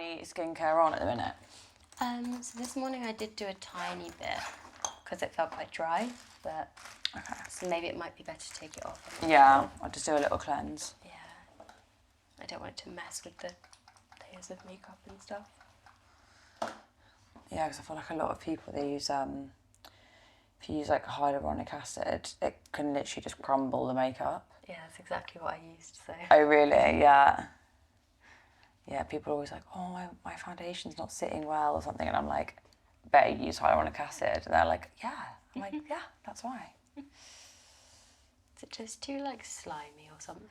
any skincare on at the minute? So this morning I did do a tiny bit because it felt quite dry, but so maybe it might be better to take it off. Yeah, I'll just do a little cleanse. Yeah, I don't want it to mess with the layers of makeup and stuff. Yeah, because I feel like a lot of people, they use, if you use like hyaluronic acid, it can literally just crumble the makeup. Yeah, that's exactly what I used, so. Oh, really? Yeah. Yeah, people are always like, oh, my foundation's not sitting well or something. And I'm like, better use hyaluronic acid. And they're like, yeah. I'm like, yeah, that's why. Is it just too, like, slimy or something?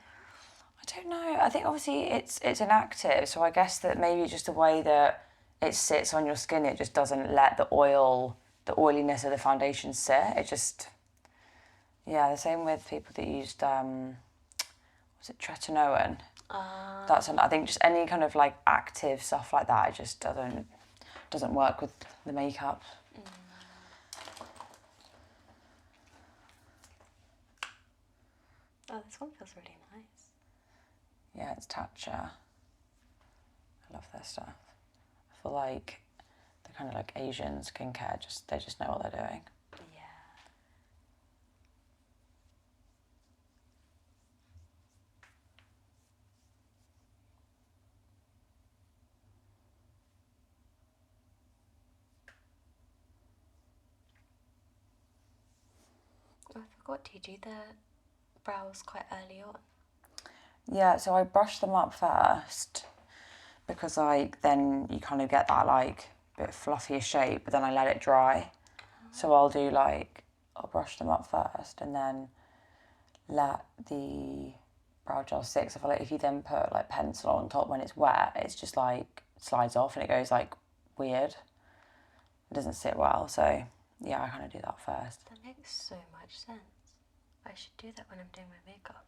I don't know. I think obviously it's inactive. So I guess that maybe just the way that it sits on your skin, it just doesn't let the oiliness of the foundation sit. It just, yeah, the same with people that used, was it tretinoin? That's I think just any kind of like active stuff like that, it just doesn't work with the makeup. Oh, this one feels really nice. Yeah, it's Tatcha. I love their stuff. I feel like the kind of like Asian skincare, they just know what they're doing. Yeah. I forgot, do you do the brows quite early on? Yeah, so I brush them up first because then you kind of get that like bit fluffier shape, but then I let it dry. So I'll brush them up first and then let the brow gel sit. I feel like if you then put like pencil on top when it's wet, it's just like slides off and it goes like weird. It doesn't sit well. So yeah, I kind of do that first. That makes so much sense. I should do that when I'm doing my makeup.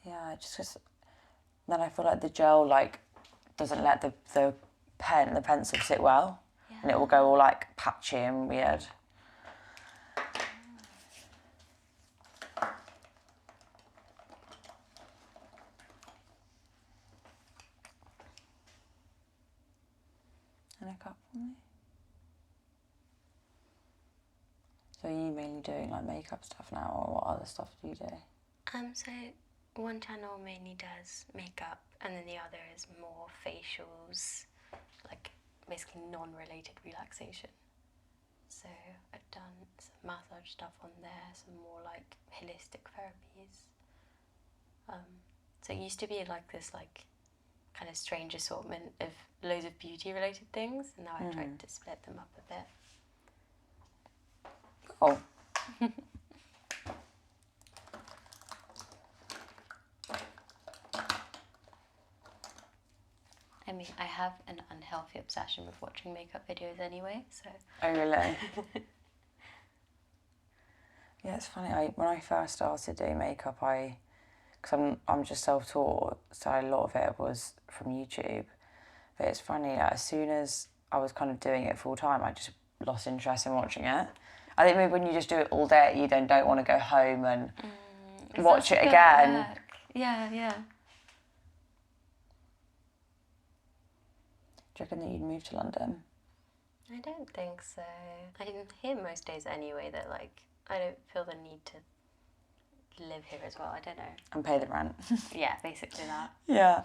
Yeah, just because then I feel like the gel like doesn't let the pencil sit well, and it will go all like patchy and weird. And a cup for me. So are you mainly doing like makeup stuff now, or what other stuff do you do? So one channel mainly does makeup, and then the other is more facials, like basically non-related relaxation. So I've done some massage stuff on there, some more like holistic therapies. So it used to be like this like kind of strange assortment of loads of beauty related things, and now I've tried to split them up a bit. Oh. Emie, I have an unhealthy obsession with watching makeup videos anyway, so... Oh, really? Yeah, it's funny. When I first started doing makeup, because I'm just self-taught, so a lot of it was from YouTube. But it's funny, as soon as I was kind of doing it full time, I just lost interest in watching it. I think maybe when you just do it all day, you then don't want to go home and watch it again. Yeah, yeah. Do you reckon that you'd move to London? I don't think so. I hear most days anyway that like I don't feel the need to live here as well. I don't know. And pay the rent. Yeah, basically that. Yeah.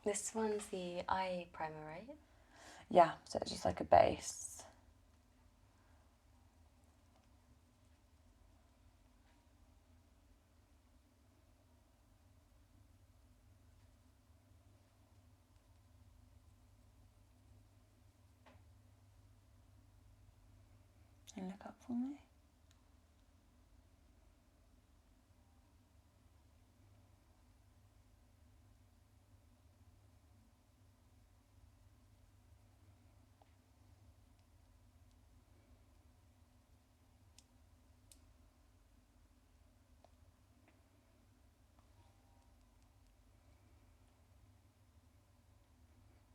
This one's the eye primer, right? Yeah, so it's just like a base. Can you look up for me?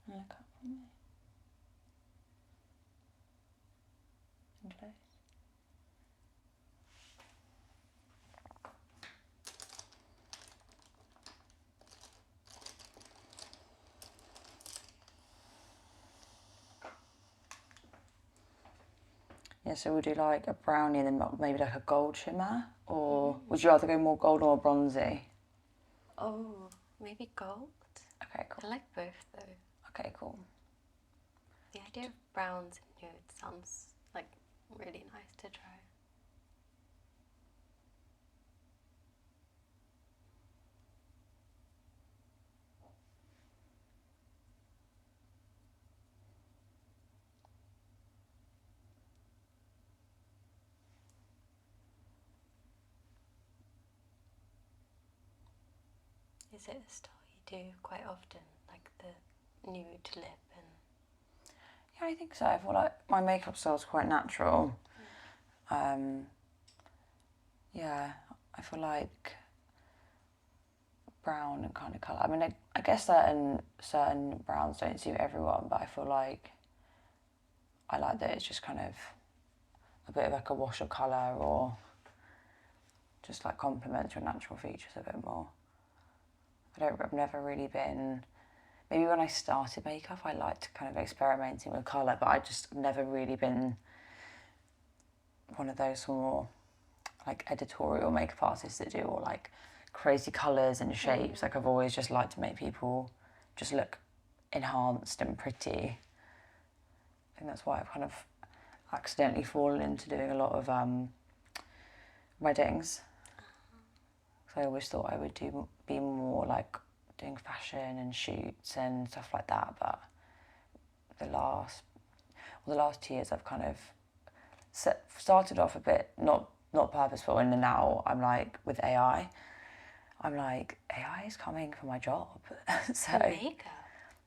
Can you look up for me? And close. Yeah, so we'll do like a brownie and then maybe like a gold shimmer. Or would you rather go more gold or bronzy? Oh, maybe gold? Okay, I cool. like both though. Okay, cool. The idea of browns and nudes sounds like really nice to try. Is it a style you do quite often, like the nude lip and? Yeah, I think so. I feel like my makeup style's quite natural. Yeah, I feel like brown kind of colour. I mean, I guess certain browns don't suit everyone, but I feel like I like that it's just kind of a bit of like a wash of colour or just like complements your natural features a bit more. I've never really been, maybe when I started makeup I liked kind of experimenting with colour, but I just never really been one of those more like editorial makeup artists that do all like crazy colours and shapes. Like I've always just liked to make people just look enhanced and pretty. I think that's why I've kind of accidentally fallen into doing a lot of weddings. So I always thought I would be more like doing fashion and shoots and stuff like that, but the last 2 years I've kind of started off a bit not purposeful, and then now I'm like with AI. I'm like, AI is coming for my job. So Makeup?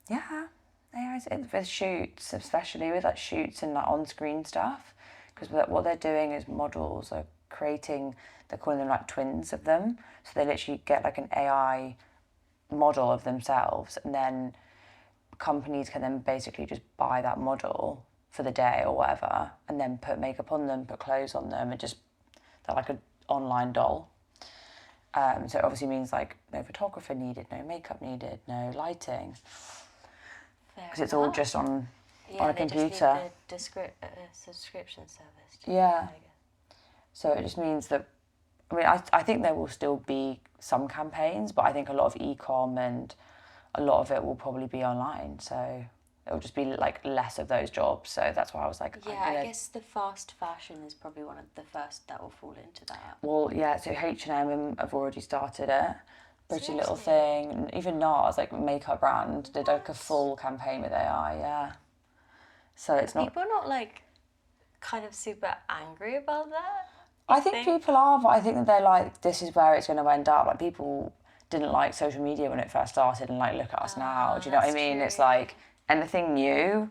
yeah, AI is with shoots, especially with like shoots and like on-screen stuff, because what they're doing is models are creating, they're calling them like twins of them, so they literally get like an AI model of themselves, and then companies can then basically just buy that model for the day or whatever, and then put makeup on them, put clothes on them, and just they're like an online doll. So it obviously means like no photographer needed, no makeup needed, no lighting, because it's all just on a computer. Just need the subscription service. Yeah. So it just means that, I mean, I think there will still be some campaigns, but I think a lot of e-com and a lot of it will probably be online. So it'll just be like less of those jobs. So that's why I was like, Yeah, I guess the fast fashion is probably one of the first that will fall into that. Well, yeah, so H&M have already started it. Pretty Little Seriously? Thing, even NARS, like makeup brand, did like a full campaign with AI, yeah. So it's not. People not like kind of super angry about that? I think people are, but I think that they're like, this is where it's going to end up. Like people didn't like social media when it first started, and like look at us now. Do you know what I mean? True. It's like anything new.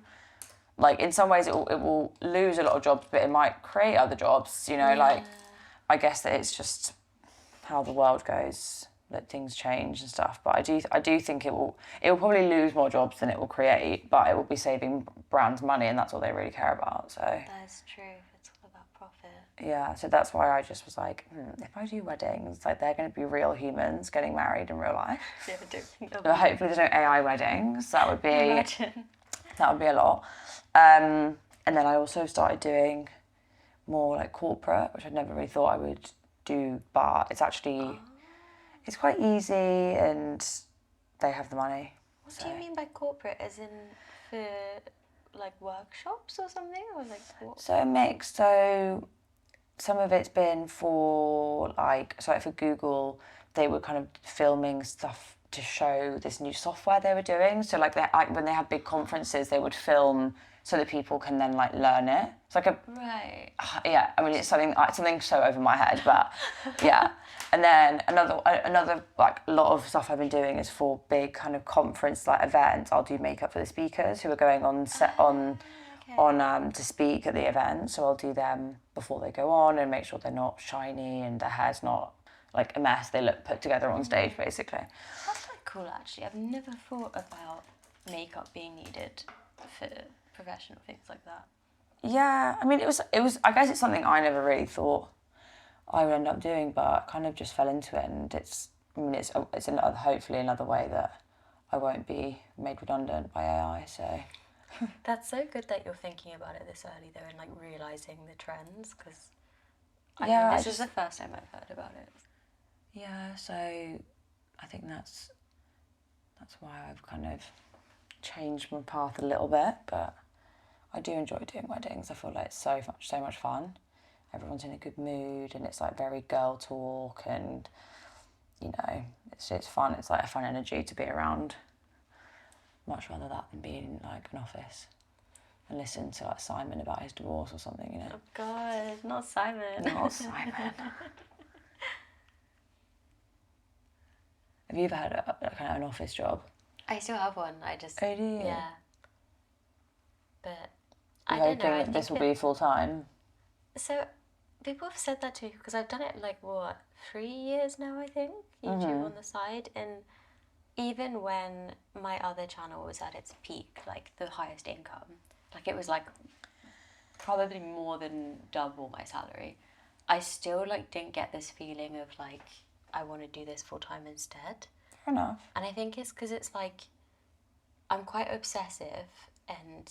Like in some ways, it will lose a lot of jobs, but it might create other jobs. You know, like I guess that it's just how the world goes, that things change and stuff. But I do think it will probably lose more jobs than it will create, but it will be saving brands money, and that's all they really care about. So That's true. It's all about profit. yeah, so that's why I just was like, if I do weddings, like they're going to be real humans getting married in real life. Yeah, I don't think But hopefully there's no AI weddings. That would be Imagine. that would be a lot. And then I also started doing more like corporate, which I never really thought I would do, but it's actually it's quite easy and they have the money. What do you mean by corporate? As in for like workshops or something, or like what? So a mix. So some of it's been for like, so like for Google, they were kind of filming stuff to show this new software they were doing. So like when they had big conferences, they would film so that people can then like learn it. It's like a Right. yeah. I mean, it's something so over my head, but yeah. And then another like a lot of stuff I've been doing is for big kind of conference like events. I'll do makeup for the speakers who are going on set to speak at the event. So I'll do them before they go on and make sure they're not shiny and their hair's not like a mess. They look put together on stage basically. That's quite cool actually. I've never thought about makeup being needed for professional things like that. Yeah, I mean it was I guess it's something I never really thought I would end up doing, but kind of just fell into it, and it's another, hopefully another way that I won't be made redundant by AI. So That's so good that you're thinking about it this early though, and like realizing the trends, because Yeah, this is the first time I've heard about it. Yeah, so I think that's why I've kind of changed my path a little bit, but I do enjoy doing weddings. I feel like it's so much fun. Everyone's in a good mood, and it's like very girl talk, and you know, it's fun. It's like a fun energy to be around. Much rather that than being in like an office and listen to like Simon about his divorce or something, you know. Oh God, not Simon. Not Simon. Have you ever had a kind of an office job? I still have one. I just Oh, do you? yeah. But You're I don't know. hoping that this will be full time? So people have said that too, because I've done it like what 3 years now, I think, YouTube on the side, and even when my other channel was at its peak, like the highest income, like it was like probably more than double my salary, I still like didn't get this feeling of like I want to do this full time instead. Fair enough. And I think it's because it's like I'm quite obsessive, and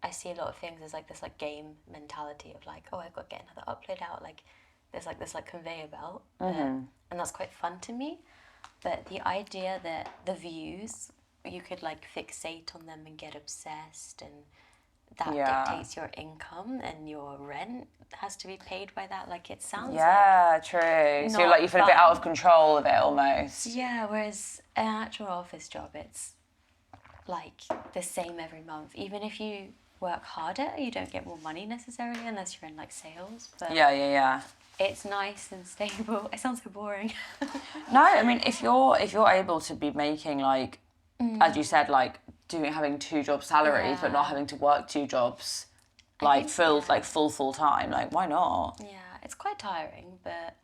I see a lot of things as like this like game mentality of like, oh, I've got to get another upload out, like there's like this like conveyor belt, and that's quite fun to me. But the idea that the views, you could like fixate on them and get obsessed, and that dictates your income, and your rent has to be paid by that. Like it sounds True. So not you feel a bit fun. out of control of it almost. Yeah, whereas an actual office job, it's like the same every month. Even if you work harder, you don't get more money necessarily unless you're in like sales. But Yeah. it's nice and stable. It sounds so boring. No, I mean if you're able to be making like, as you said, like having 2 job salaries but not having to work 2 jobs, like full time, like why not? Yeah, it's quite tiring, but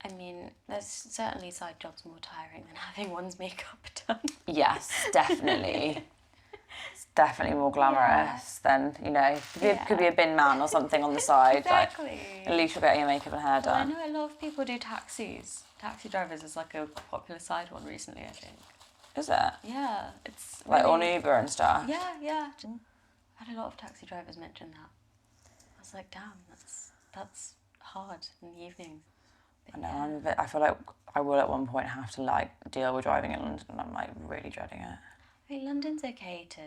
I mean, there's certainly side jobs more tiring than having one's makeup done. Yes, definitely. It's definitely more glamorous than, you know, could be a bin man or something on the side. Exactly. Like, at least you're getting your makeup and hair Well, I done. know a lot of people do taxis. Taxi drivers is like a popular side one recently, I think. Is it? Yeah, it's Like really... on Uber and stuff? Yeah. I had a lot of taxi drivers mention that. I was like, damn, that's hard in the evenings. I know, I feel like I will at one point have to like deal with driving in London, and I'm like really dreading it. I mean, London's okay to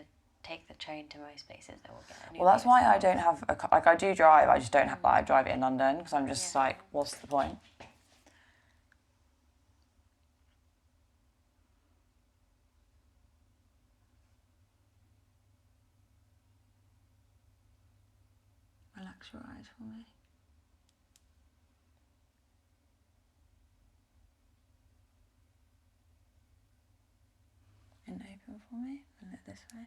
take the train to most places that will get a new. Well, that's why I don't have like I do drive. I just don't have I drive it in London because I'm just like, what's the point? Relax your eyes for me. And open for me, and look this way.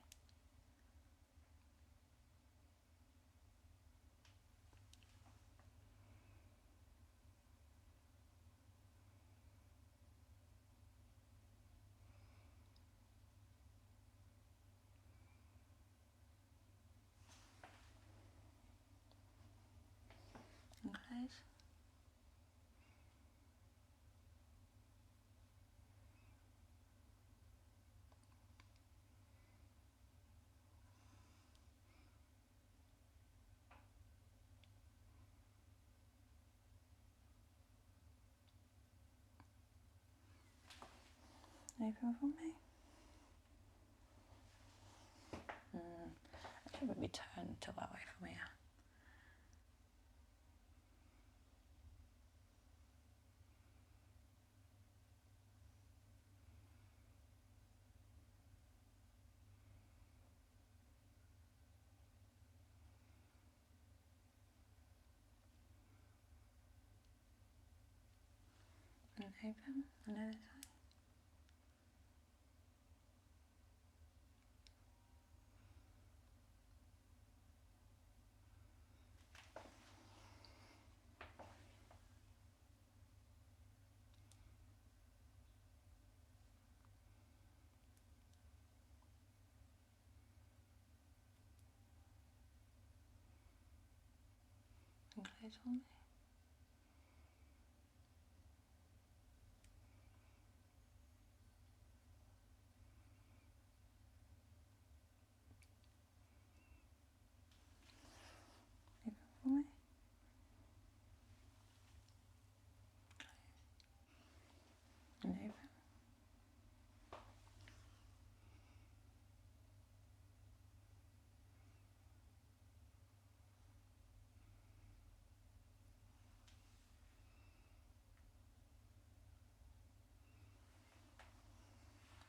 And close. Open for me. Actually, maybe turn to that way for me. And open. And other side. And close for me.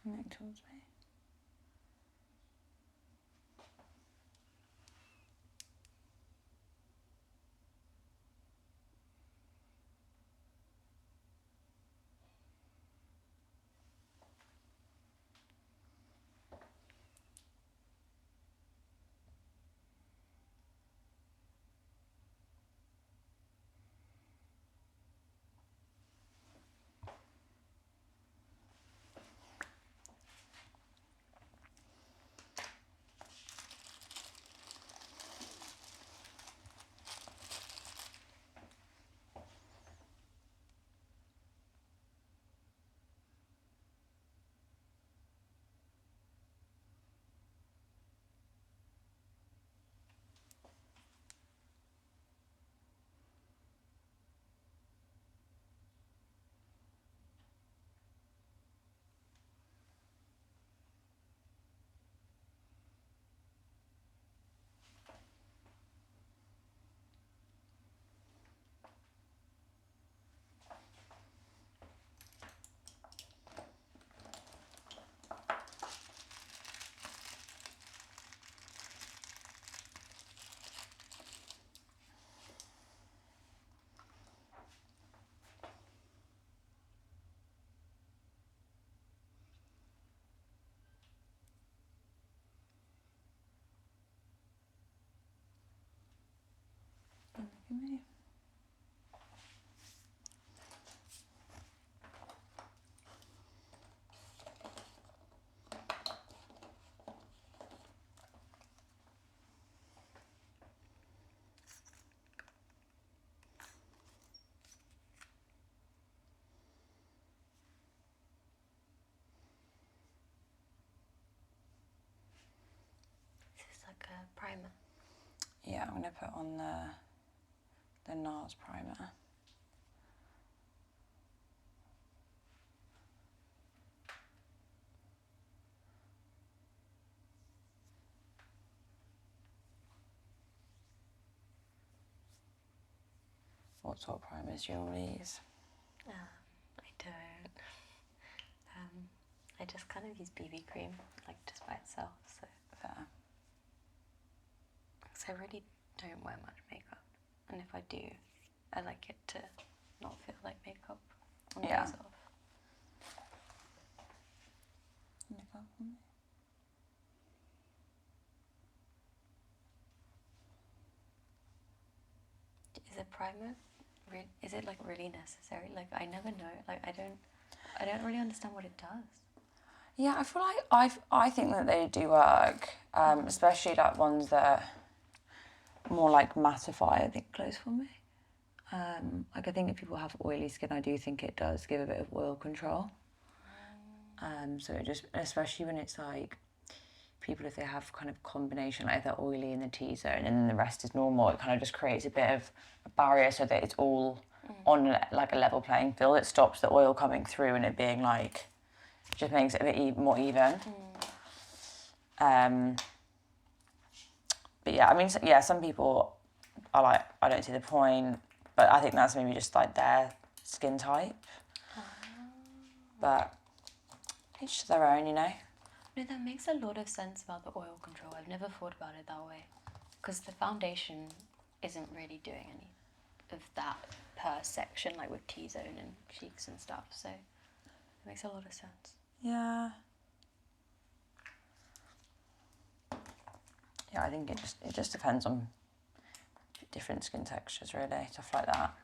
Coming towards me. Look at me. This is like a primer. Yeah, I'm gonna put on the NARS primer. What sort of primers do you normally use? I don't. I just kind of use BB cream, like just by itself. So Fair. I really don't wear much makeup, and if I do, I like it to not feel like makeup on days off. Is a primer, is it like really necessary? Like I never know. Like I don't really understand what it does. Yeah, I feel like I think that they do work, especially like ones that are more like mattify. I think close for me. Like I think if people have oily skin, I do think it does give a bit of oil control. So it just, especially when it's like people, if they have kind of combination, like they're oily in the T-zone and then the rest is normal, it kind of just creates a bit of a barrier so that it's all on like a level playing field. It stops the oil coming through and it being like, just makes it a bit more even. But yeah, I mean, yeah, some people are like, I don't see the point, but I think that's maybe just like their skin type. But each to their own, you know. No, that makes a lot of sense about the oil control. I've never thought about it that way, because the foundation isn't really doing any of that per section, like with T-zone and cheeks and stuff. So it makes a lot of sense. Yeah. Yeah, I think it just depends on different skin textures, really, stuff like that.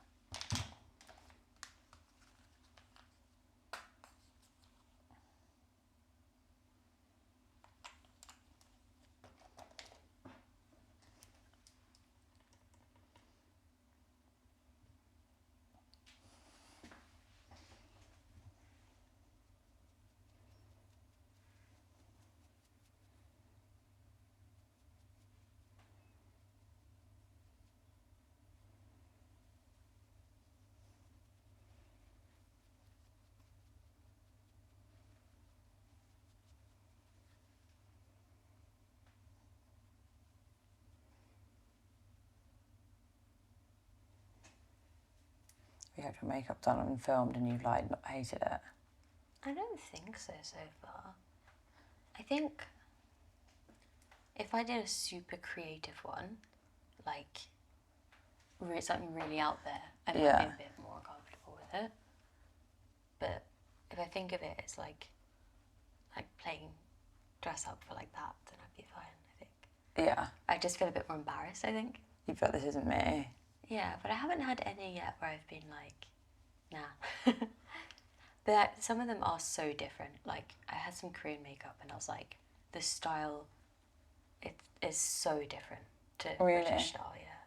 You had your makeup done and filmed and you've like not hated it. I don't think so far. I think if I did a super creative one, like something really out there, I might be a bit more comfortable with it. But if I think of it as like playing dress up for like that, then I'd be fine, I think. Yeah. I just feel a bit more embarrassed, I think. You feel this isn't me. Yeah, but I haven't had any yet where I've been like, nah. But some of them are so different. Like, I had some Korean makeup and I was like, the style, it is so different to British style, yeah.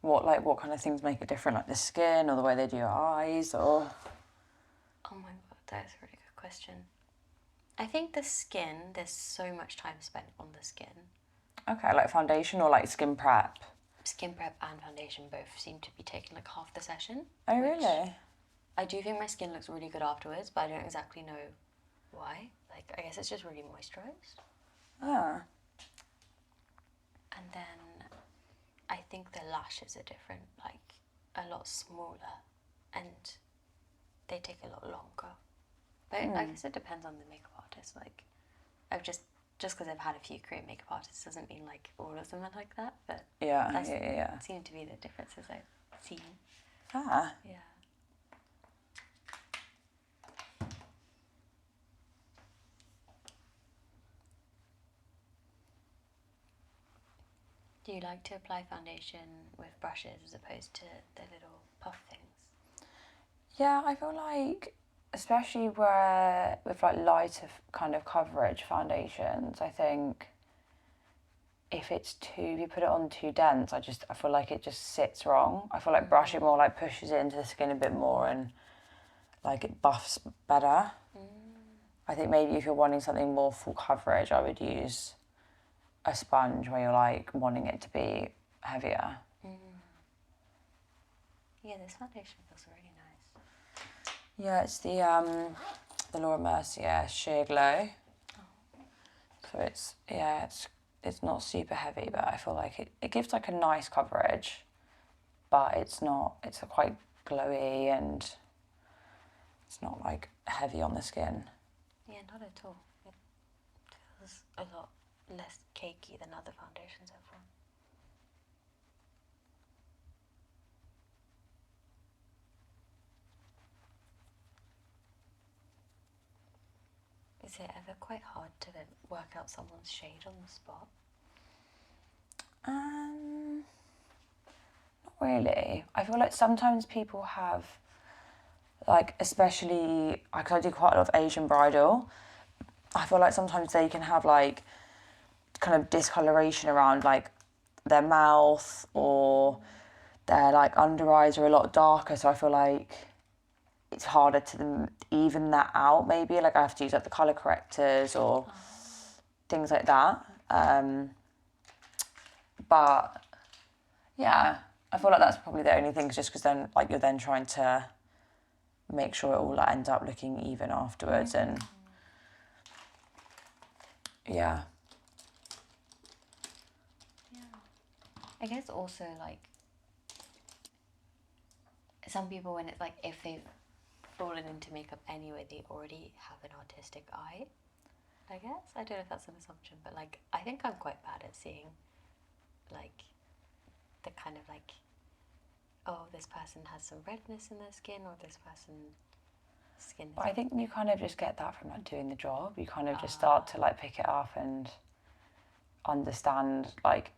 What kind of things make it different? Like the skin or the way they do your eyes or? Oh my god, that's a really good question. I think the skin, there's so much time spent on the skin. Okay, like foundation or like skin prep? Skin prep and foundation both seem to be taking like half the session. Oh, really? I do think my skin looks really good afterwards, but I don't exactly know why. Like, I guess it's just really moisturised. Ah. And then I think the lashes are different, like a lot smaller, and they take a lot longer. But I guess it depends on the makeup artist. Like, I've just because I've had a few Korean makeup artists doesn't mean like all of them are like that. But yeah. seem to be the differences I've seen. Ah. Yeah. Do you like to apply foundation with brushes as opposed to the little puff things? Yeah, I feel like, especially where with like lighter kind of coverage foundations, I think if you put it on too dense, I feel like it just sits wrong. I feel like brushing more like pushes it into the skin a bit more and like it buffs better. I think maybe if you're wanting something more full coverage, I would use a sponge where you're like wanting it to be heavier. Yeah, this foundation feels really nice. Yeah, it's the Laura Mercier Sheer Glow. So it's not super heavy, but I feel like it gives like a nice coverage, but it's quite glowy and it's not like heavy on the skin. Yeah, not at all. It feels a lot less cakey than other foundations I've worn. Is it ever quite hard to work out someone's shade on the spot? Not really. I feel like sometimes people have, like, especially because I do quite a lot of Asian bridal, I feel like sometimes they can have like kind of discoloration around like their mouth or their like under eyes are a lot darker, so I feel like it's harder to even that out maybe. Like I have to use like the colour correctors or things like that. But yeah, I feel like that's probably the only thing, just because then like you're then trying to make sure it all like, ends up looking even afterwards and yeah. I guess also like some people, when it's like if they've fallen into makeup anyway, they already have an artistic eye. I guess I don't know if that's an assumption, but like I think I'm quite bad at seeing like the kind of like, oh, this person has some redness in their skin, or this person's skin is... But I think you kind of just get that from like doing the job. You kind of just start to like pick it up and understand like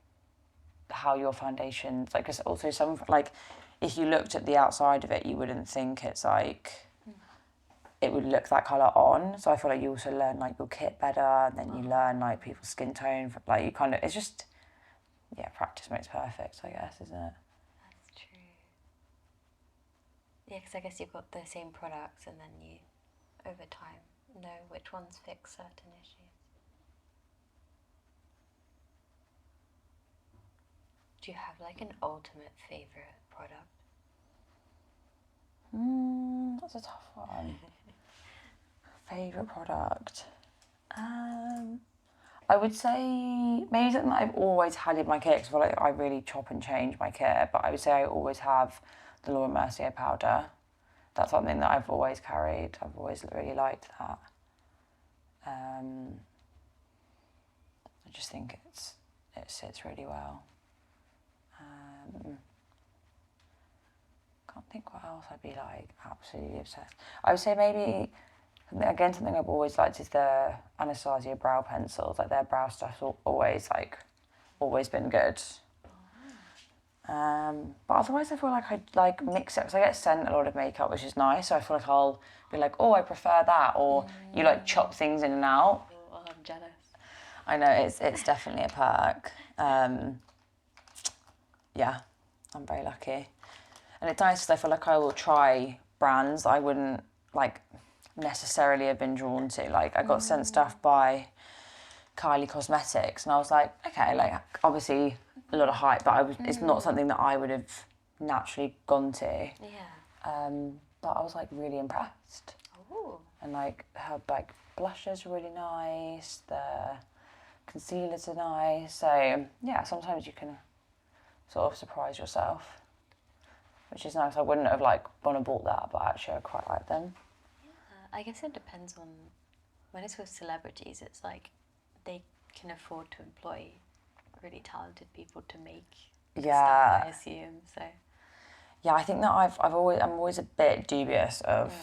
how your foundations, like, because also some like if you looked at the outside of it, you wouldn't think it's like it would look that colour on. So I feel like you also learn like your kit better, and then you learn like people's skin tone. Like you kind of, it's just, yeah, practice makes perfect, I guess, isn't it? That's true. Yeah, because I guess you've got the same products, and then you, over time, know which ones fix certain issues. Do you have like an ultimate favourite product? That's a tough one. Favourite product? I would say maybe something that I've always had in my kit, because I feel like I really chop and change my kit, but I would say I always have the Laura Mercier powder. that's something that I've always carried. I've always really liked that. I just think it sits really well. Can't think what else I'd be like absolutely obsessed. I would say maybe something I've always liked is the Anastasia brow pencils. Like their brow stuff's always been good. But otherwise I feel like I'd like mix it, because I get sent a lot of makeup, which is nice, so I feel like I'll be like, oh, I prefer that, or you like chop things in and out. Oh, I'm jealous. I know, it's definitely a perk. Yeah, I'm very lucky. And it's nice because I feel like I will try brands I wouldn't like necessarily have been drawn to. Like I got sent stuff by Kylie Cosmetics, and I was like, okay, like obviously a lot of hype, but it's not something that I would have naturally gone to. Yeah. But I was like really impressed. Oh. And like her like blushes are really nice, the concealers are nice. So yeah, sometimes you can sort of surprise yourself, which is nice. I wouldn't have like gone and bought that, but actually I quite like them. Yeah, I guess it depends on, when it's with celebrities, it's like they can afford to employ really talented people to make stuff, I assume. So yeah, I think that I'm always a bit dubious of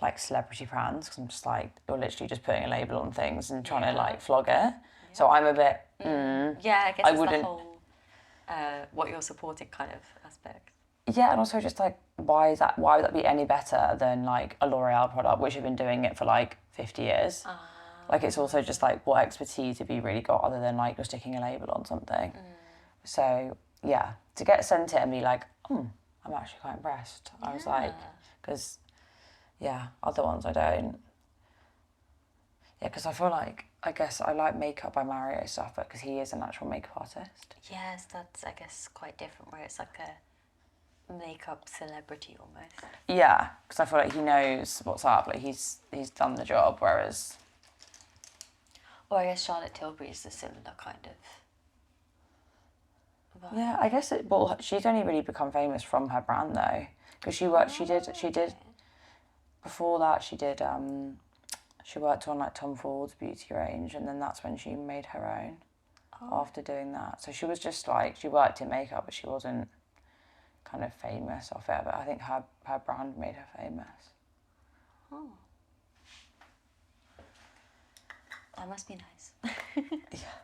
like celebrity brands, because I'm just like, you're literally just putting a label on things and trying to like flog it. Yeah. So I'm a bit yeah, I guess I it's wouldn't. the whole what you're supporting kind of aspect. Yeah, and also just like, why would that be any better than like a L'Oreal product, which have been doing it for like 50 years? Like it's also just like, what expertise have you really got other than like you're sticking a label on something? So yeah, to get sent it and be like, I'm actually quite impressed. I was like, because other ones I don't. Yeah, because I feel like, I guess I like Makeup by Mario stuff, but because he is an actual makeup artist. Yes, that's, I guess, quite different, where it's like a makeup celebrity almost. Yeah, because I feel like he knows what's up. Like he's done the job, whereas. Or I guess Charlotte Tilbury is a similar kind of vibe. Yeah, I guess she's only really become famous from her brand though, because she did before that she worked on like Tom Ford's beauty range, and then that's when she made her own after doing that. So she was just like, she worked in makeup, but she wasn't kind of famous off it. But I think her brand made her famous. Oh. That must be nice. Yeah.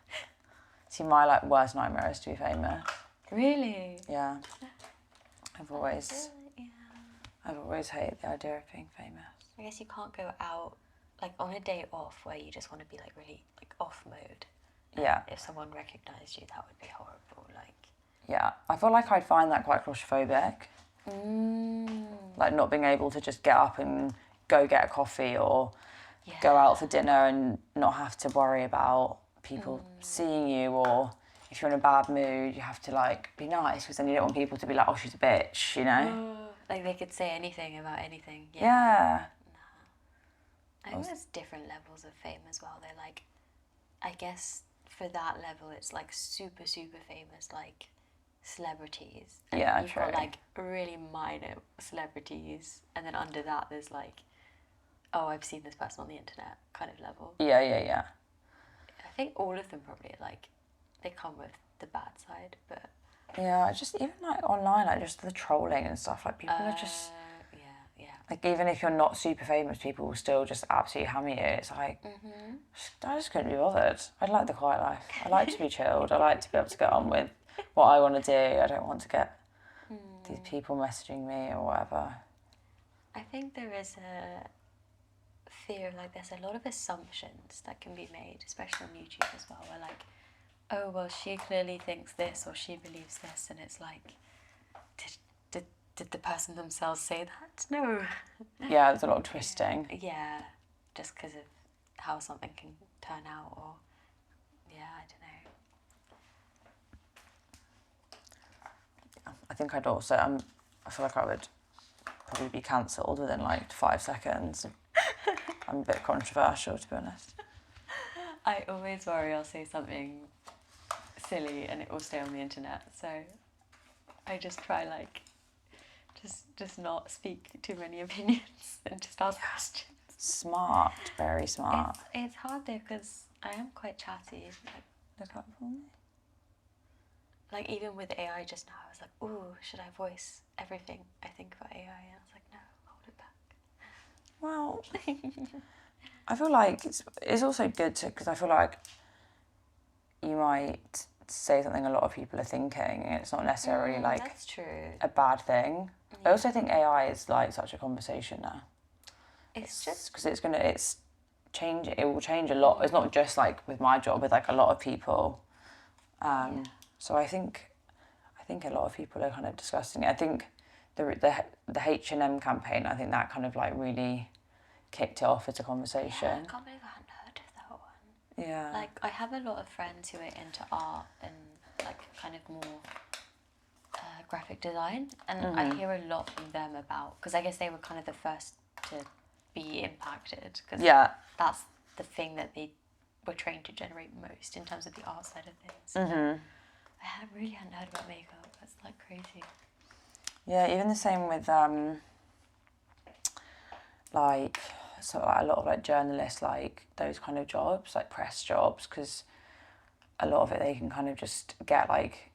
See, my like worst nightmare is to be famous. Really? Yeah. I've always hated the idea of being famous. I guess you can't go out like on a day off where you just want to be like really like off mode. Yeah. If someone recognised you, that would be horrible. Like. Yeah, I feel like I'd find that quite claustrophobic. Like not being able to just get up and go get a coffee, or go out for dinner and not have to worry about people seeing you, or if you're in a bad mood, you have to like be nice, because then you don't want people to be like, oh, she's a bitch, you know? Like they could say anything about anything. Yeah. I think there's different levels of fame as well. They're like, I guess for that level, it's like super, super famous, like celebrities. And Yeah, you've true. got like really minor celebrities, and then under that, there's like, oh, I've seen this person on the internet kind of level. Yeah. I think all of them probably like, they come with the bad side, but. Yeah, just even like online, like just the trolling and stuff, like people are just. Yeah. Like even if you're not super famous, people will still just absolutely hammer you. It's like, I just couldn't be bothered. I'd like the quiet life. I like to be chilled. I like to be able to get on with what I want to do. I don't want to get these people messaging me or whatever. I think there is a fear, like there's a lot of assumptions that can be made, especially on YouTube as well, where like, oh, well, she clearly thinks this or she believes this, and it's like, did the person themselves say that? No. Yeah, there's a lot of twisting. Yeah, just because of how something can turn out, or, yeah, I don't know. I think I'd also, I feel like I would probably be cancelled within like 5 seconds. I'm a bit controversial, to be honest. I always worry I'll say something silly and it will stay on the internet, so I just try like just not speak too many opinions and just ask questions. Smart, very smart. It's hard though because I am quite chatty. Like, Look up for me. like even with AI just now, I was like, ooh, should I voice everything I think about AI? And I was like, no, hold it back. Well, I feel like it's also good to, because I feel like you might say something a lot of people are thinking, and it's not necessarily like that's true. a bad thing. Yeah. I also think AI is like such a conversation now. It's just because it will change a lot. It's not just like with my job, with like a lot of people. So I think a lot of people are kind of discussing it. I think the H&M campaign, I think that kind of like really kicked it off as a conversation. I can't believe I hadn't heard of that one. Yeah. Like I have a lot of friends who are into art and like kind of more graphic design, and I hear a lot from them about, because I guess they were kind of the first to be impacted, because that's the thing that they were trained to generate most in terms of the art side of things. I really hadn't heard about makeup. That's like crazy. Yeah, even the same with like sort of like a lot of like journalists, like those kind of jobs, like press jobs, because a lot of it they can kind of just get like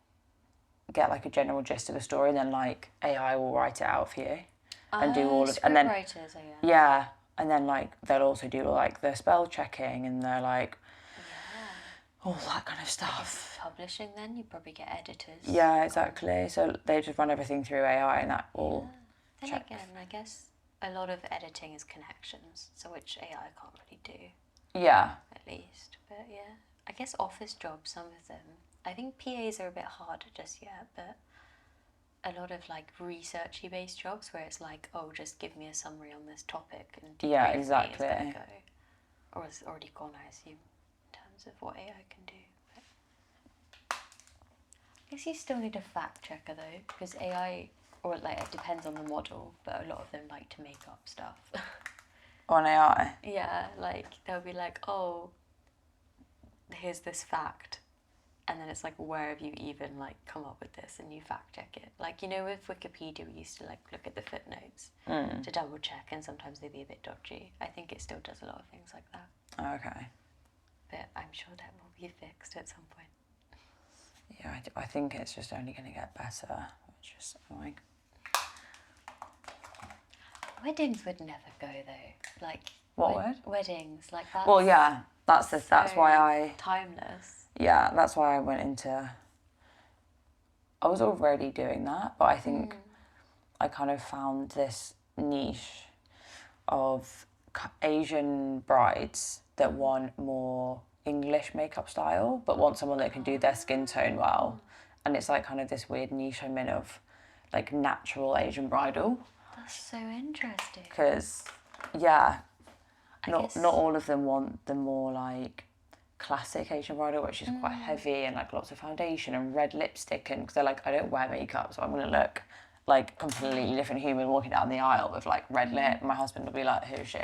a general gist of a story, and then like AI will write it out for you and do all of, and then writers, I guess. yeah, and then like they'll also do like the spell checking and they're like all that kind of stuff. Publishing, then you probably get editors. Yeah, exactly. So they just run everything through AI, and that will Then again, I guess a lot of editing is connections, so which AI can't really do. Yeah. At least, but yeah, I guess office jobs, some of them. I think PAs are a bit harder just yet, but a lot of like researchy based jobs where it's like, oh, just give me a summary on this topic and Yeah, debrief me, exactly. is gonna go. Or it's already gone, I assume, in terms of what AI can do. But I guess you still need a fact checker though, because AI, or like it depends on the model, but a lot of them like to make up stuff. On AI. Yeah, like they'll be like, oh, here's this fact, and then it's like, where have you even like come up with this, and you fact check it. Like, you know, with Wikipedia we used to like look at the footnotes to double check, and sometimes they'd be a bit dodgy. I think it still does a lot of things like that. Okay. But I'm sure that will be fixed at some point. Yeah, I think it's just only going to get better, which is annoying. Weddings would never go though. Like weddings, like that. Well, yeah, that's why I timeless. Yeah, that's why I went into. I was already doing that, but I think I kind of found this niche of Asian brides that want more English makeup style, but want someone that can do their skin tone well. And it's like kind of this weird niche I'm in of like natural Asian bridal. That's so interesting. Because, yeah, not all of them want the more like classic Asian bridal, which is quite heavy and like lots of foundation and red lipstick, and because they're like, I don't wear makeup, so I'm gonna look like a completely different human walking down the aisle with like red lip. My husband will be like, who is she?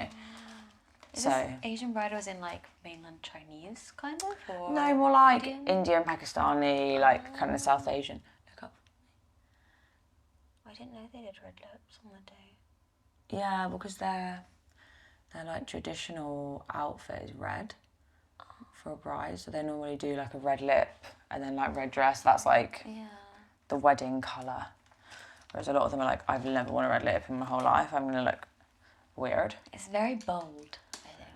Is this Asian bridal as in like mainland Chinese kind of, or no, more like Indian and Pakistani, like kind of South Asian. Look up. I didn't know they did red lips on the day. Yeah, because their like traditional outfit is red for a bride, so they normally do like a red lip and then like red dress. That's like the wedding colour. Whereas a lot of them are like, I've never worn a red lip in my whole life. I'm gonna look weird. It's very bold, I think.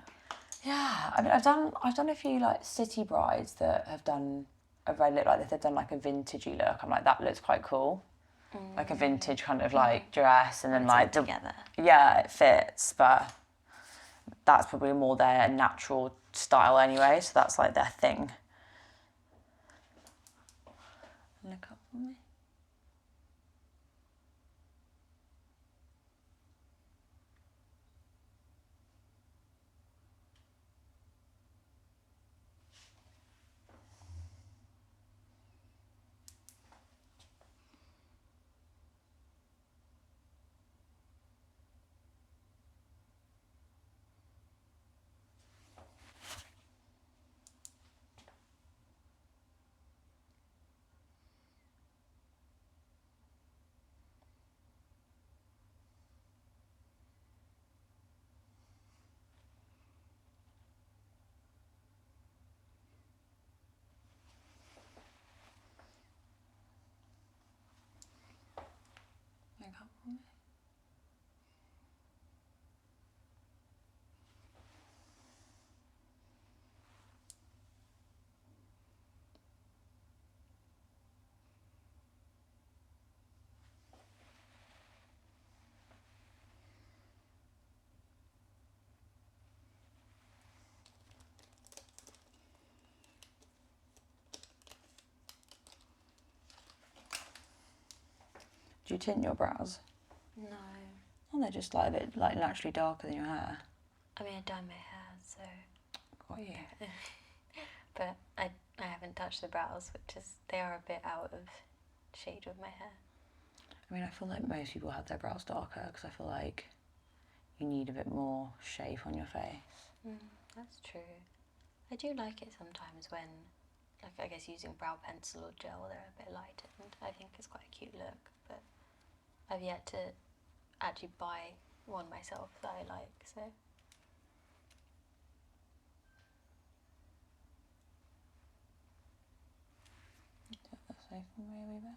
Yeah, I mean, I've done a few like city brides that have done a red lip, like they've done like a vintagey look. I'm like, that looks quite cool. Like a vintage kind of like dress, and then like together. Yeah, it fits, but that's probably more their natural style anyway, so that's like their thing. Look up for me. Do you tint your brows? No. Oh, they're just like a bit like naturally darker than your hair. I mean, I dye my hair, so. Got you. But I haven't touched the brows, which is, they are a bit out of shade with my hair. I mean, I feel like most people have their brows darker because I feel like you need a bit more shape on your face. That's true. I do like it sometimes when, like, I guess using brow pencil or gel, they're a bit lighter, and I think it's quite a cute look, but I've yet to actually buy one myself that I like, so. That's safe from me a wee bit.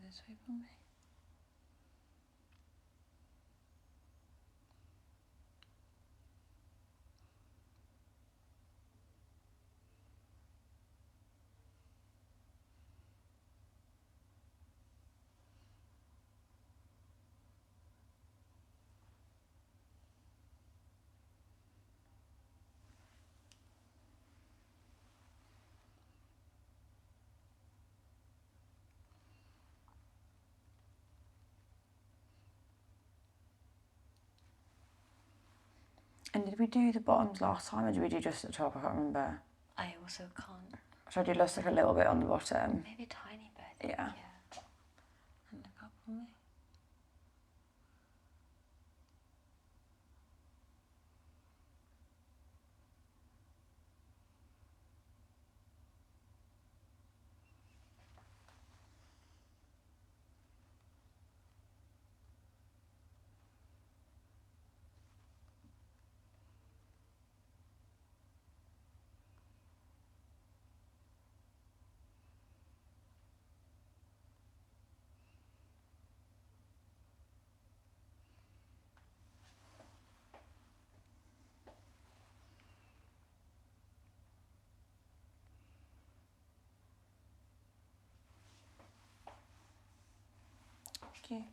this way for me. And did we do the bottoms last time or did we do just the top? I can't remember. I also can't. So I did just like a little bit on the bottom. Maybe a tiny bit. I think, Yeah. Yeah. And a couple me. Thank you.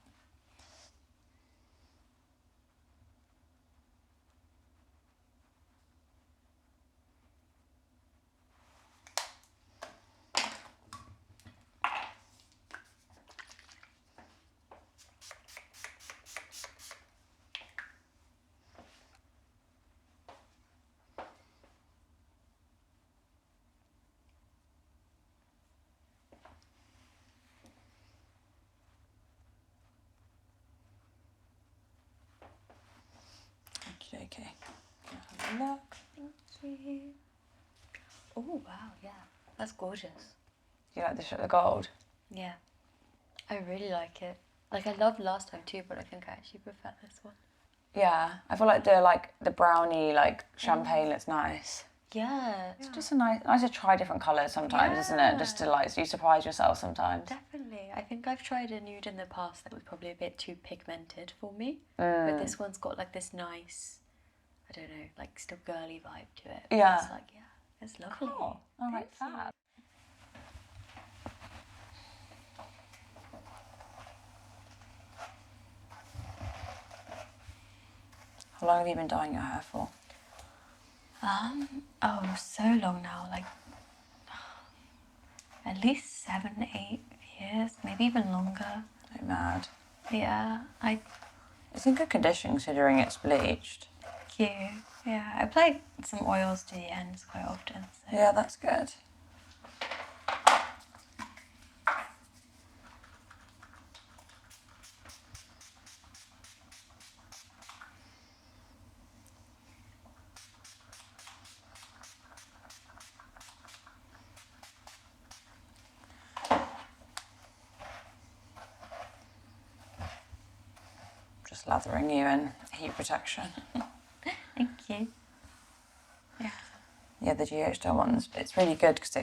Okay. Have a look. Thank you. Oh, wow, yeah. That's gorgeous. You like the gold? Yeah. I really like it. Like, I loved last time too, but I think I actually prefer this one. Yeah. I feel like the brownie champagne looks nice. Yeah. It's just nice to try different colours sometimes, isn't it? Just to you surprise yourself sometimes. Definitely. I think I've tried a nude in the past that was probably a bit too pigmented for me. But this one's got like this nice, I don't know, like still girly vibe to it. But Yeah. It's like, yeah, it's lovely. Cool. All right, fab. How long have you been dyeing your hair for? Oh, so long now, like at least 7, 8 years, maybe even longer. I'm mad. Yeah, It's in good condition considering it's bleached. Thank you. Yeah, I apply some oils to the ends quite often. So. Yeah, that's good. Just lathering you in heat protection. Thank you. Yeah. Yeah, the GH ones, it's really good because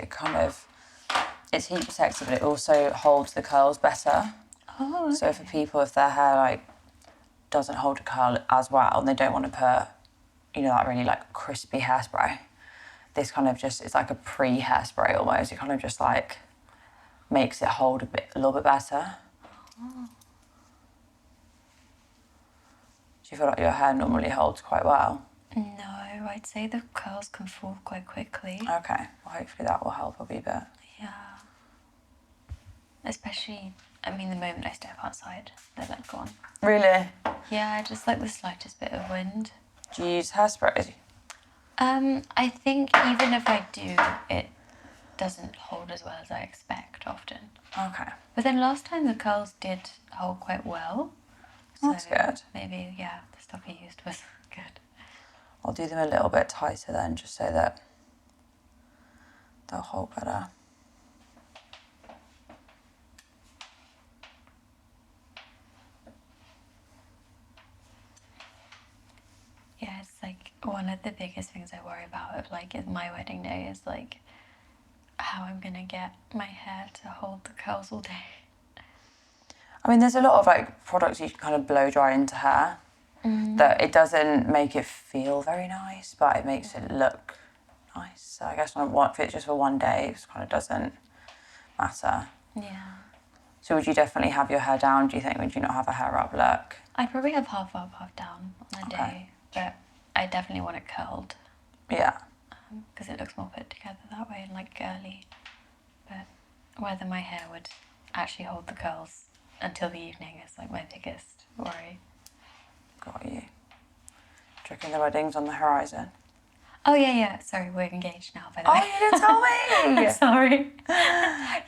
it's heat protected, but it also holds the curls better. Oh, okay. So for people, if their hair doesn't hold a curl as well and they don't want to put, that really crispy hairspray, this kind of it's like a pre-hairspray almost. It kind of just makes it hold a little bit better. Oh. Do you feel like your hair normally holds quite well? No, I'd say the curls can fall quite quickly. Okay, well hopefully that will help a wee bit. Yeah. Especially, the moment I step outside, they're gone. Really? Yeah, just the slightest bit of wind. Do you use hairspray? I think even if I do, it doesn't hold as well as I expect often. Okay. But then last time the curls did hold quite well. That's good. Maybe, yeah, the stuff I used was good. I'll do them a little bit tighter then, just so that they'll hold better. Yeah, it's one of the biggest things I worry about of my wedding day is how I'm gonna get my hair to hold the curls all day. I mean, there's a lot of like products you can kind of blow dry into hair that it doesn't make it feel very nice, but it makes it look nice. So I guess if it's just for one day, it kind of doesn't matter. Yeah. So would you definitely have your hair down, do you think? Would you not have a hair up look? I'd probably have half up, half down on a day, but I definitely want it curled. Yeah. Because it looks more put together that way and like girly. But whether my hair would actually hold the curls until the evening is like my biggest worry. Got you. Do you reckon the wedding's on the horizon? Oh yeah. Sorry, we're engaged now, by the way. Oh, you didn't tell me! Sorry.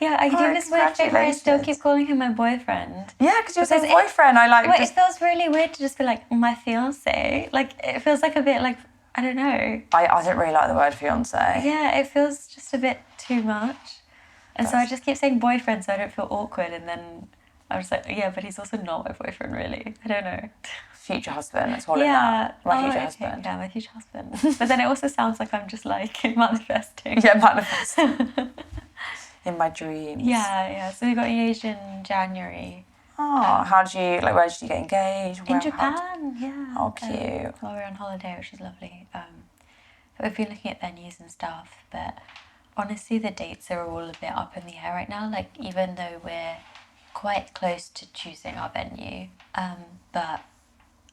Yeah, I do this weird thing where I still keep calling him my boyfriend. Yeah, because you're saying boyfriend. It feels really weird to just be like, my fiance. Like, it feels like a bit like, I don't know. I don't really like the word fiance. Yeah, it feels just a bit too much. And so I just keep saying boyfriend so I don't feel awkward. And then I was like, yeah, but he's also not my boyfriend, really. I don't know. Future husband, let's call him that. My future husband. Yeah, my future husband. But then it also sounds like I'm just like manifesting. Yeah, manifesting. In my dreams. Yeah. So we got engaged in January. Oh, where did you get engaged? In Japan, yeah. Oh, cute. While we were on holiday, which was lovely. But we've been looking at venues and stuff, but honestly, the dates are all a bit up in the air right now. Like, even though we're quite close to choosing our venue, but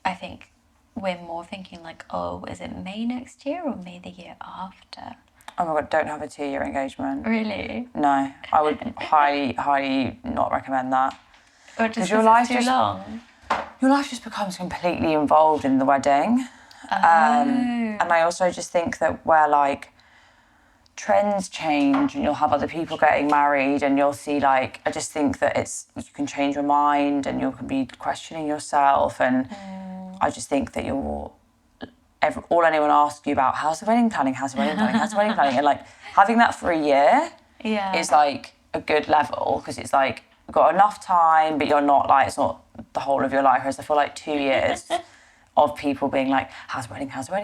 I think we're more thinking like, oh, is it May next year or May the year after? Oh my God, don't have a 2-year engagement. Really? No, I would highly not recommend that. Or just your life too long? Your life just becomes completely involved in the wedding. Oh. And I also just think that where like trends change and you'll have other people getting married and you'll see like, I just think that you can change your mind and you can be questioning yourself, and I just think that all anyone asks you about, how's the wedding planning, and like having that for a year is like a good level, because it's like you've got enough time, but you're not like, it's not the whole of your life. Whereas I feel like 2 years of people being like, how's the wedding, have you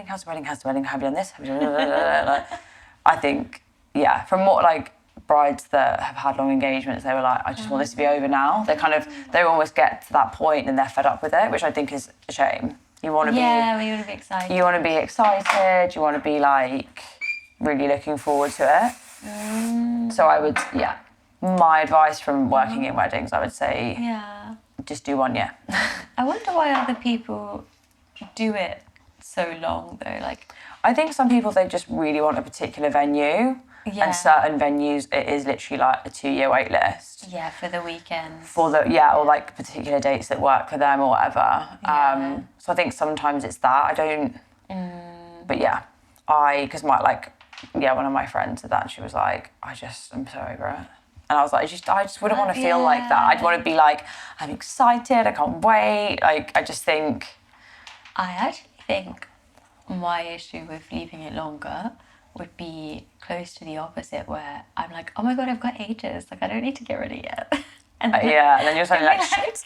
done this, have you done that? I think, yeah, from what like brides that have had long engagements, they were like, I just want this to be over now. They almost get to that point and they're fed up with it, which I think is a shame. You want to be excited. You want to be excited. You want to be like really looking forward to it. So I would, my advice from working in weddings, I would say, just do 1 year. I wonder why other people do it so long though. Like, I think some people, they just really want a particular venue. And certain venues, it is literally like a 2-year wait list. Yeah, for the weekends. Or like particular dates that work for them or whatever. So I think sometimes it's that. I don't. But yeah, because one of my friends said that, and she was like, I'm so over it. And I was like, I just wouldn't want to feel like that. I'd want to be like, I'm excited, I can't wait. Like, I actually think my issue with leaving it longer would be close to the opposite, where I'm like, oh my God, I've got ages. Like, I don't need to get ready yet. And then you're suddenly like, shit.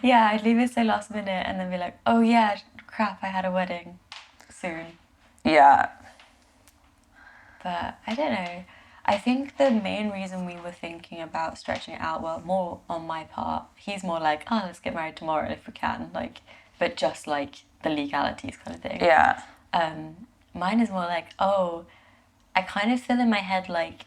Yeah, I'd leave it so last minute and then be like, oh yeah, crap, I had a wedding soon. Yeah. But I don't know. I think the main reason we were thinking about stretching it out, well, more on my part, he's more like, oh, let's get married tomorrow if we can, like, but just like the legalities kind of thing. Yeah. Mine is more like, oh, I kind of feel in my head like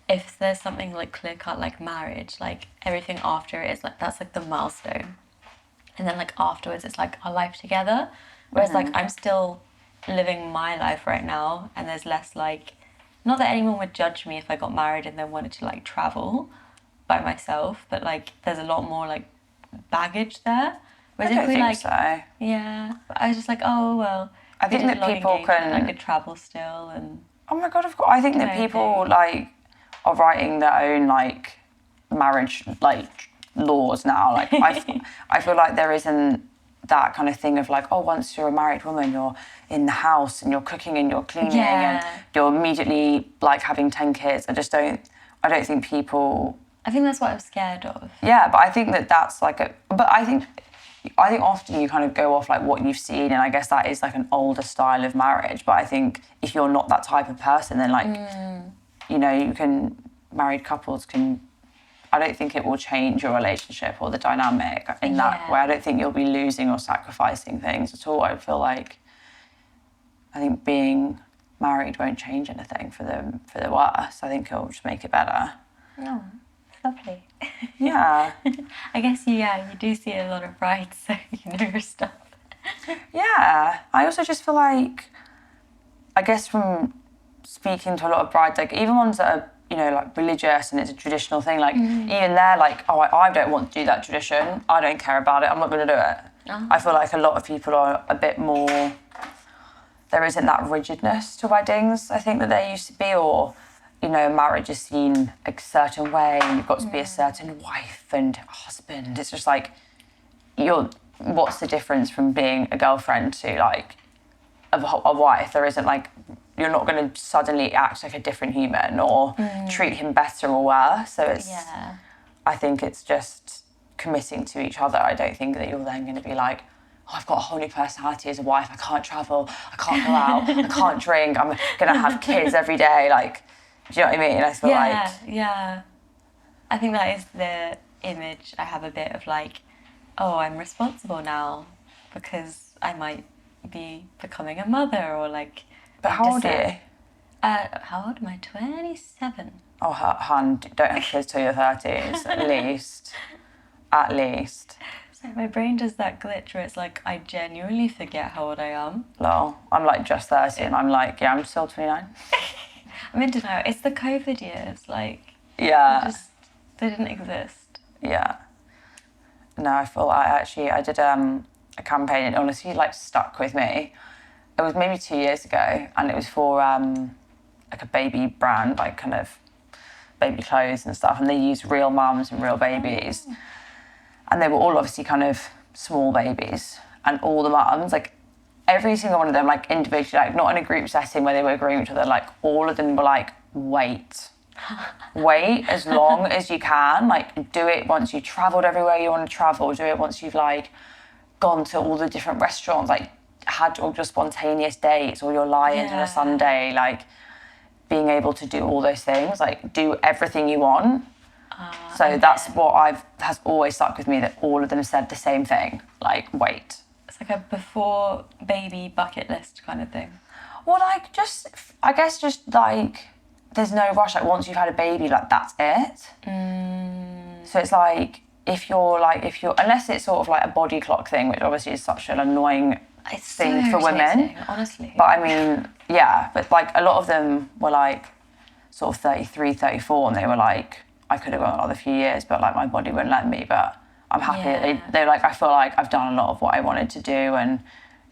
if there's something like clear cut like marriage, like everything after it is like, that's like the milestone. And then like afterwards it's like our life together. Whereas like I'm still living my life right now, and there's less like, not that anyone would judge me if I got married and then wanted to like travel by myself, but like there's a lot more like baggage there. Whereas I don't think so. Yeah. But I was just like, oh well, I think that people can. I could travel still, and. Oh my God! I think that people like are writing their own like marriage like laws now. Like I feel like there isn't that kind of thing of like, oh, once you're a married woman, you're in the house and you're cooking and you're cleaning and you're immediately like having 10 kids. I don't think people. I think that's what I'm scared of. Yeah, but I think that's like I think often you kind of go off like what you've seen, and I guess that is like an older style of marriage. But I think if you're not that type of person, then like, married couples can I don't think it will change your relationship or the dynamic in that way. I don't think you'll be losing or sacrificing things at all. I feel like, I think being married won't change anything for the worse. I think it'll just make it better. Oh, lovely. Yeah. I guess you do see a lot of brides, so you know your stuff. Yeah. I also just feel like, I guess from speaking to a lot of brides, like even ones that are, you know, like religious and it's a traditional thing, like even they're like, oh, I don't want to do that tradition. I don't care about it. I'm not going to do it. Oh. I feel like a lot of people are a bit more, there isn't that rigidness to weddings, I think, that there used to be, or, you know, marriage is seen a certain way and you've got to be a certain wife and husband. It's just like, what's the difference from being a girlfriend to like a wife? There isn't like, you're not going to suddenly act like a different human or treat him better or worse. So it's, I think it's just committing to each other. I don't think that you're then going to be like, oh, I've got a whole new personality as a wife. I can't travel. I can't go out. I can't drink. I'm going to have kids every day. Like, do you know what I mean? I feel like... Yeah. I think that is the image I have a bit of like, oh, I'm responsible now because I might be becoming a mother or like... But how old are you? How old am I? 27. Oh, hun, don't have kids till your 30s, at least. At least. So my brain does that glitch where it's like, I genuinely forget how old I am. Lol. I'm like just 30 and I'm like, yeah, I'm still 29. I'm in denial. It's the COVID years, like... Yeah. They didn't exist. Yeah. No, I did a campaign and honestly like stuck with me. It was maybe 2 years ago and it was for like a baby brand, like kind of baby clothes and stuff, and they used real mums and real babies. And they were all obviously kind of small babies, and all the mums, like every single one of them, like individually, like not in a group setting where they were agreeing with each other, like all of them were like, wait as long as you can, like do it once you've travelled everywhere you want to travel, do it once you've like gone to all the different restaurants, like had all your spontaneous dates or your lie-ins on a Sunday, like being able to do all those things, like do everything you want. So that's what has always stuck with me, that all of them said the same thing, like wait. It's like a before baby bucket list kind of thing. Well, like I guess just like there's no rush, like once you've had a baby, like that's it. So it's like if you're unless it's sort of like a body clock thing, which obviously is such an annoying thing for women, honestly. But I mean, yeah, but like a lot of them were like sort of 33, 34 and they were like, I could have gone another few years, but like my body wouldn't let me, but I'm happy that they're like, I feel like I've done a lot of what I wanted to do and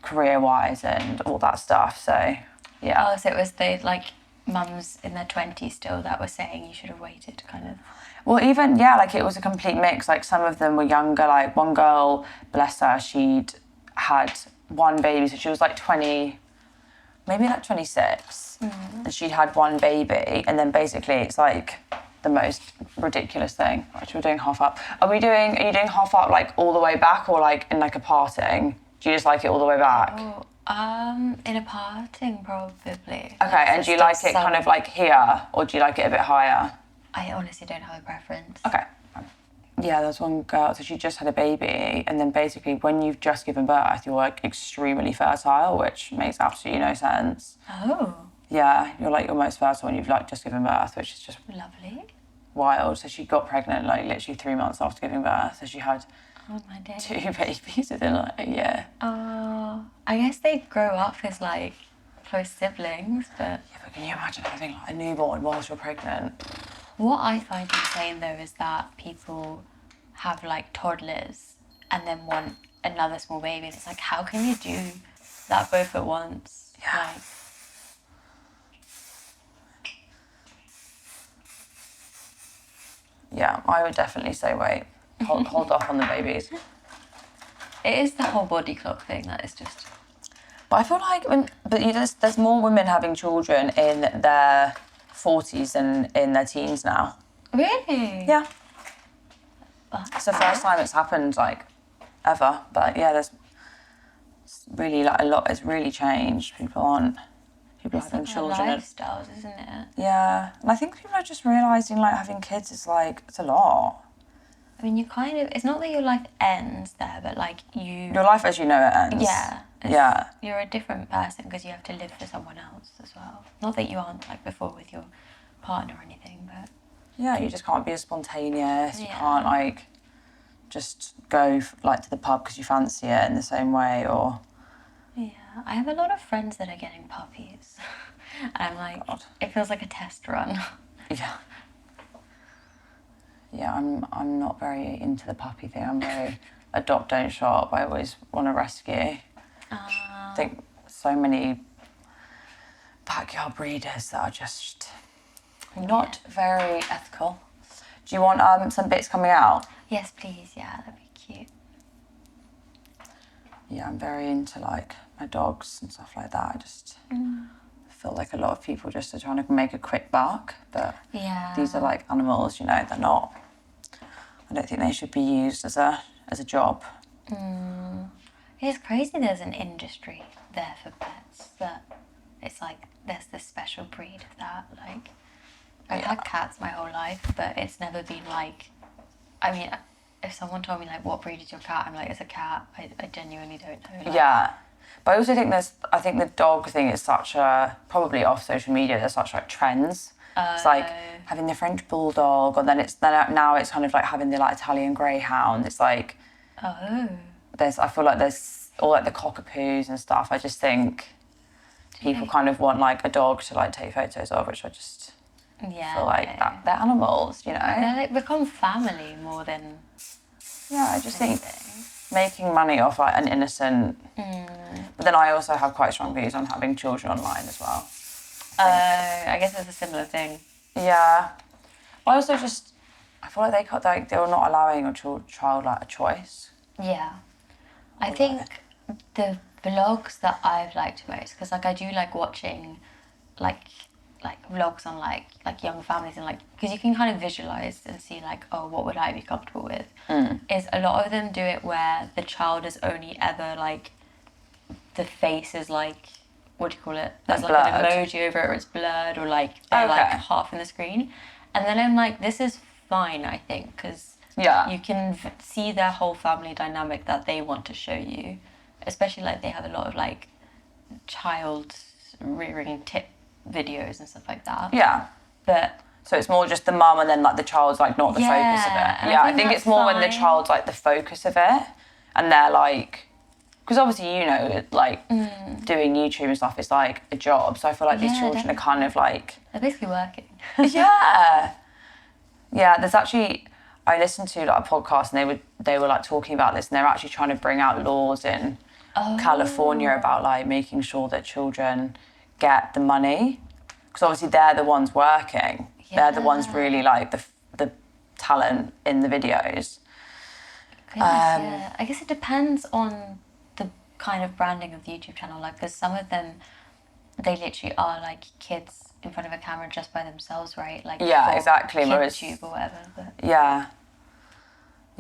career-wise and all that stuff, so yeah. Oh, so it was the like mums in their 20s still that were saying you should have waited, kind of. Well, even, yeah, like it was a complete mix. Like some of them were younger, like one girl, bless her, she'd had one baby, so she was like 20, maybe like 26, and she'd had one baby, and then basically it's like the most ridiculous thing. Actually, we're doing half up. Are you doing half up like all the way back or like in like a parting? Do you just like it all the way back? Oh, in a parting probably. Okay, and do you like it kind of like here or do you like it a bit higher? I honestly don't have a preference. Okay. Yeah, there's one girl, so she just had a baby, and then basically when you've just given birth, you're like extremely fertile, which makes absolutely no sense. Oh. Yeah, you're like your most fertile when you've like just given birth, which is just lovely. Wild. So she got pregnant like literally 3 months after giving birth, so she had 2 babies within like a year. Oh, I guess they grow up as like close siblings, but... Yeah, but can you imagine having like a newborn whilst you're pregnant? What I find insane though is that people have like toddlers and then want another small baby. And it's like, how can you do that both at once? Yeah. Like, yeah, I would definitely say wait. Hold off on the babies. It is the whole body clock thing that is just... But I feel like there's more women having children in their 40s than in their teens now. Really? Yeah. It's the first time it's happened like ever. But yeah, there's really like a lot. It's really changed. People aren't people It's having like children. our lifestyles, isn't it? Yeah, and I think people are just realising like having kids is like, it's a lot. I mean, you kind of, it's not that your life ends there, but like Your life as you know it ends. Yeah. Yeah. You're a different person because you have to live for someone else as well. Not that you aren't like before with your partner or anything, but Yeah, you just can't be as spontaneous. You Yeah. can't like just go like to the pub because you fancy it in the same way, or yeah. I have a lot of friends that are getting puppies. And I'm like, God. it feels like a test run. Yeah. Yeah, I'm not very into the puppy thing. I'm very adopt, don't shop. I always want to rescue. I think so many backyard breeders that are just not very ethical. Do you want some bits coming out? Yes, please. Yeah, that'd be cute. Yeah, I'm very into like my dogs and stuff like that. I just feel like a lot of people just are trying to make a quick buck, but Yeah. these are like animals, you know, they're not. I don't think they should be used as a job. It's crazy there's an industry there for pets that it's like there's this special breed of that. Like, I've had cats my whole life, but it's never been like, I mean, if someone told me like, what breed is your cat? I'm like, it's a cat. I genuinely don't know. Like, Yeah. But I also think I think the dog thing is such a, probably off social media, there's such like trends. It's like having the French bulldog, and then now it's kind of like having the like Italian greyhound. It's like, Oh. I feel like there's all like the cockapoos and stuff. I just think people kind of want like a dog to like take photos of, which I just feel like they're animals, you know? They like become family more than Yeah, I just think making money off like an innocent. But then I also have quite strong views on having children online as well. I guess it's a similar thing. Yeah. I also just, I feel like they were not allowing a child like a choice. Yeah. I think the vlogs that I've liked most, because like I do like watching like vlogs on like young families and like, because you can kind of visualize and see like, oh, what would I be comfortable with, is a lot of them do it where the child is only ever like, the face is like, what do you call it? There's like an emoji over it or it's blurred or like they're like half in the screen. And then I'm like, this is fine, I think, because you can see their whole family dynamic that they want to show you. Especially like they have a lot of like child rearing tip videos and stuff like that. Yeah. But so it's more just the mum and then like the child's like not the focus of it. Yeah, I think it's more when the child's like the focus of it and they're like, because obviously you know like doing YouTube and stuff is like a job, so I feel like these children are kind of like, they're basically working. yeah there's actually, I listened to like a podcast and they were like talking about this and they're actually trying to bring out laws in California about like making sure that children get the money, because obviously they're the ones working, they're the ones really like the talent in the videos. I guess it depends on the kind of branding of the YouTube channel. Like there's some of them, they literally are like kids in front of a camera just by themselves, right? Like exactly. YouTube or whatever. But.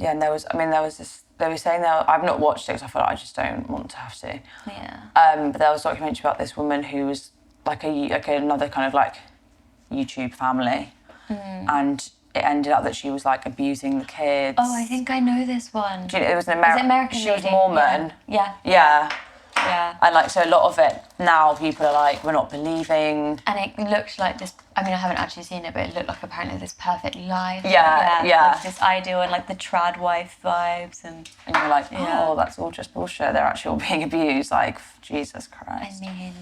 And there was this, they were saying I've not watched it because I feel like I just don't want to have to. Yeah. But there was a documentary about this woman who was like another kind of like YouTube family, and it ended up that she was like abusing the kids. Oh, I think I know this one. It was an American. She was Mormon. Yeah. And like, so a lot of it now, people are like, we're not believing. And it looked like this, I mean, I haven't actually seen it, but it looked like apparently this perfect life. Yeah. Like this ideal and like the trad wife vibes. And you're like, oh, that's all just bullshit. They're actually all being abused. Like, Jesus Christ. I mean,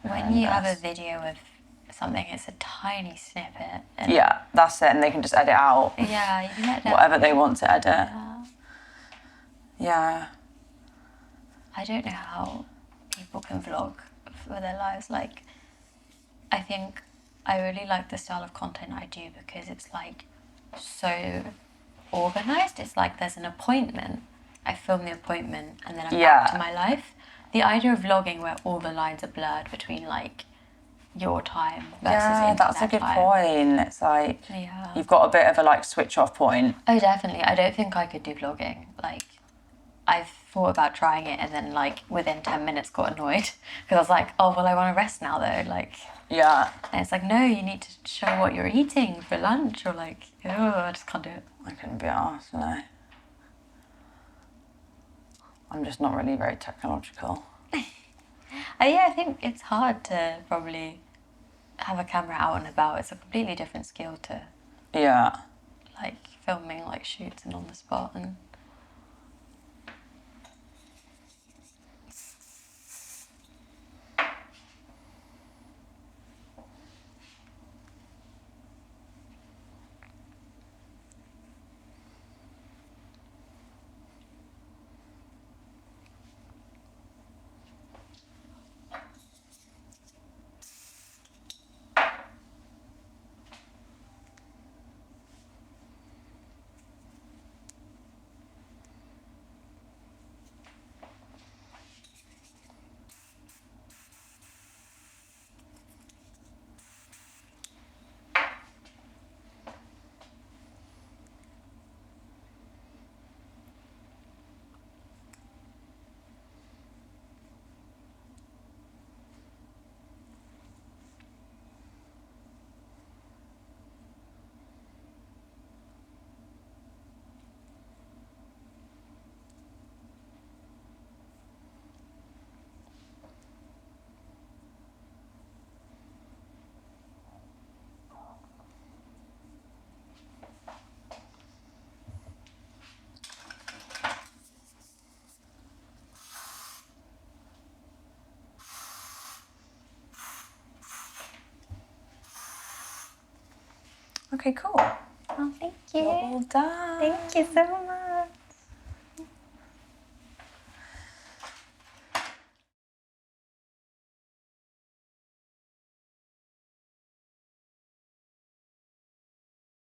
when you have a video of something, it's a tiny snippet. And that's it. And they can just edit out. Yeah, you can edit whatever they want to edit. Yeah. I don't know how people can vlog for their lives. Like, I think I really like the style of content I do because it's like so organised. It's like there's an appointment, I film the appointment and then I'm back to my life. The idea of vlogging where all the lines are blurred between like your time versus internet that's a good time. point. It's like you've got a bit of a like switch off point. Oh, definitely. I don't think I could do vlogging. Like, I've thought about trying it and then like within 10 minutes got annoyed because I was like, oh well, I want to rest now though, like. Yeah. And it's like, no, you need to show what you're eating for lunch, or like, oh, I just can't do it. I couldn't be arsed, no. I'm just not really very technological. Yeah, I think it's hard to probably have a camera out and about. It's a completely different skill to Yeah. like filming like shoots and on the spot and. Okay, cool. Oh, thank you. Well done. Thank you so much.